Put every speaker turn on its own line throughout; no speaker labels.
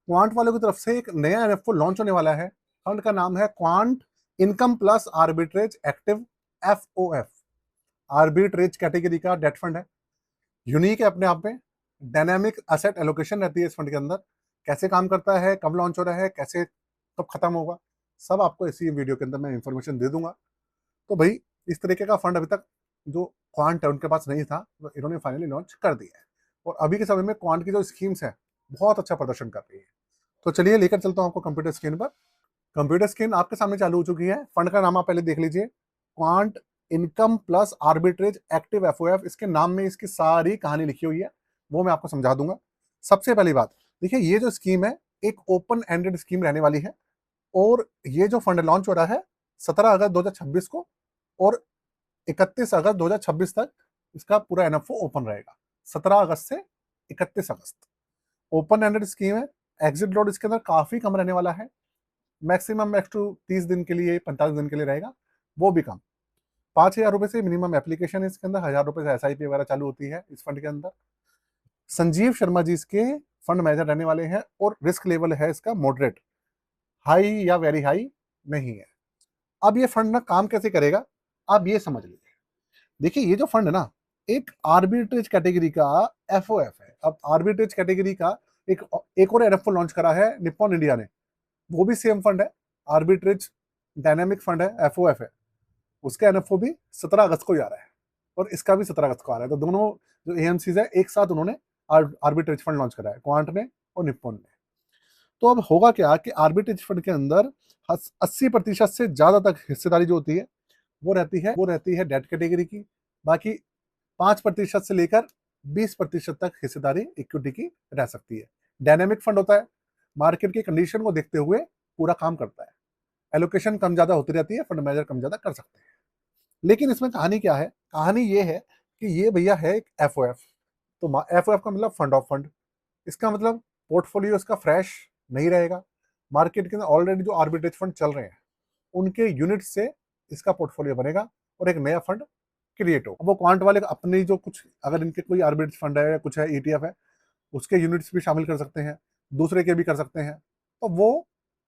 Quant वालों की तरफ से एक नया एनएफओ लॉन्च होने वाला है। फंड का नाम है quant income plus arbitrage active FOF. Arbitrage category का डेट फंड है, यूनिक है अपने आप में। डायनामिक असेट एलोकेशन रहती है इस फंड के अंदर। कैसे काम करता है, कब लॉन्च हो रहा है, कैसे कब खत्म होगा, सब आपको इसी वीडियो के अंदर मैं इंफॉर्मेशन दे दूंगा। तो भाई इस तरीके का फंड अभी तक जो क्वांट है उनके पास नहीं था, तो इन्होंने फाइनली लॉन्च कर दिया है। और अभी के समय में क्वांट की जो स्कीम्स है बहुत अच्छा प्रदर्शन कर रही है। तो चलिए लेकर चलता हूँ आपको कंप्यूटर स्क्रीन पर। कंप्यूटर स्क्रीन आपके सामने चालू हो चुकी है। फंड का नाम आप पहले देख लीजिए, quant income plus arbitrage active FOF. इसके नाम में इसकी सारी कहानी लिखी हुई है, वो मैं आपको समझा दूंगा। सबसे पहली बात देखिए, ये जो स्कीम है एक ओपन एंडेड स्कीम रहने वाली है। और ये जो फंड लॉन्च हो रहा है 17 अगस्त 2026 को, और 31 अगस्त 2026 तक इसका पूरा एनएफओ ओपन रहेगा। 17 अगस्त से 31 अगस्त ओपन एंडेड स्कीम है। एग्जिट लोड इसके अंदर काफी कम रहने वाला है। मैक्सिमम मैक्स टू 30 दिन के लिए, 45 दिन के लिए रहेगा, वो भी कम। 5,000 रुपए से मिनिमम एप्लीकेशन है इसके अंदर। 1,000 रुपए से एसआईपी वगैरह चालू होती है इस फंड के अंदर। संजीव शर्मा जी इसके फंड मैनेजर रहने वाले हैं, और रिस्क लेवल है इसका मॉडरेट, हाई या वेरी हाई नहीं है। अब ये फंड ना काम कैसे करेगा, आप ये समझ लीजिए। देखिए ये जो फंड है ना, एक आर्बिट्रेज कैटेगरी का एफओएफ है। अब आर्बिट्रेज कैटेगरी का एक और एनएफओ लॉन्च करा है निप्पॉन इंडिया ने, वो भी सेम फंड है, आर्बिट्रेज डायनामिक फंड है, एफओएफ है। उसका एनएफओ भी 17 अगस्त को ही आ रहा है, और इसका भी 17 अगस्त को आ रहा है। तो दोनों जो एएमसीज है एक साथ उन्होंने आर्बिट्रेज फंड लॉन्च करा है, क्वांट ने और निप्पॉन ने। तो अब होगा क्या कि आर्बिट्रेज फंड के अंदर 80% से ज्यादा तक हिस्सेदारी जो होती है वो रहती है डेट कैटेगरी की। बाकी 5% से लेकर 20% तक हिस्सेदारी इक्विटी की रह सकती है। डायनेमिक फंड होता है, मार्केट की कंडीशन को देखते हुए पूरा काम करता है। एलोकेशन कम ज्यादा होती रहती है, फंड मैनेजर कम ज्यादा कर सकते हैं। लेकिन इसमें कहानी क्या है, कहानी ये है कि ये भैया है एक एफओएफ। तो एफओएफ का मतलब फंड ऑफ फंड। इसका मतलब पोर्टफोलियो इसका फ्रेश नहीं रहेगा। मार्केट के अंदर ऑलरेडी जो आर्बिट्रेज फंड चल रहे हैं उनके यूनिट से इसका पोर्टफोलियो बनेगा, और एक नया फंड क्रिएट हो। वो क्वांट वाले अपनी जो कुछ, अगर इनके कोई आर्बिट्रेज फंड है या कुछ है, ईटीएफ है, उसके यूनिट्स भी शामिल कर सकते हैं, दूसरे के भी कर सकते हैं। तो वो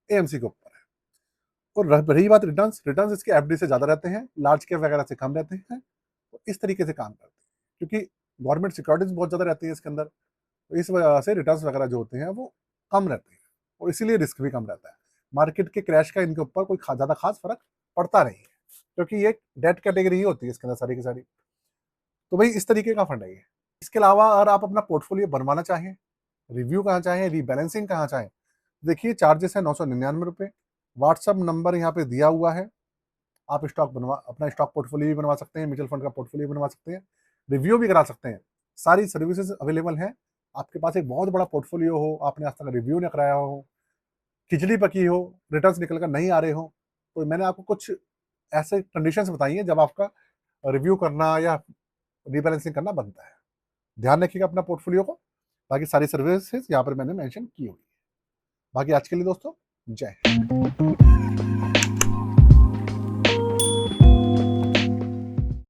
एएमसी के ऊपर है। और रही बात रिटर्न्स, रिटर्न्स इसके एफडी से ज्यादा रहते हैं, लार्ज कैप वगैरह से कम रहते हैं। तो इस तरीके से काम करते हैं, क्योंकि गवर्नमेंट सिक्योरिटीज बहुत ज्यादा रहती है इसके अंदर। तो इस वजह से रिटर्न्स वगैरह जो होते हैं वो कम रहते हैं, और इसीलिए रिस्क भी कम रहता है। मार्केट के क्रैश का इनके ऊपर कोई ज्यादा खास फर्क पड़ता नहीं है, क्योंकि ये डेट कैटेगरी ही होती है इसके अंदर सारी की सारी। तो भाई इस तरीके का फंड है ये। इसके अलावा अगर आप अपना पोर्टफोलियो बनवाना चाहें, रिव्यू कहाँ चाहें, रीबैलेंसिंग कहाँ चाहें, देखिए चार्जेस है 999 रुपये। व्हाट्सअप नंबर यहाँ पे दिया हुआ है। आप स्टॉक बनवा अपना स्टॉक पोर्टफोलियो भी बनवा सकते हैं, म्यूचुअल फंड का पोर्टफोलियो बनवा सकते हैं, रिव्यू भी करा सकते हैं। सारी सर्विसेज अवेलेबल हैं। आपके पास एक बहुत बड़ा पोर्टफोलियो हो, आपने आज तक रिव्यू नहीं कराया हो, खिचड़ी पकी हो, रिटर्न्स निकल कर नहीं आ रहे हो, तो मैंने आपको कुछ ऐसे कंडीशंस बताई हैं जब आपका रिव्यू करना या रीबैलेंसिंग करना बनता है। ध्यान रखिएगा अपना पोर्टफोलियो को। बाकी सारी सर्विसेज यहाँ पर मैंने मेंशन की हुई है। बाकी आज के लिए दोस्तों, जय हिंद।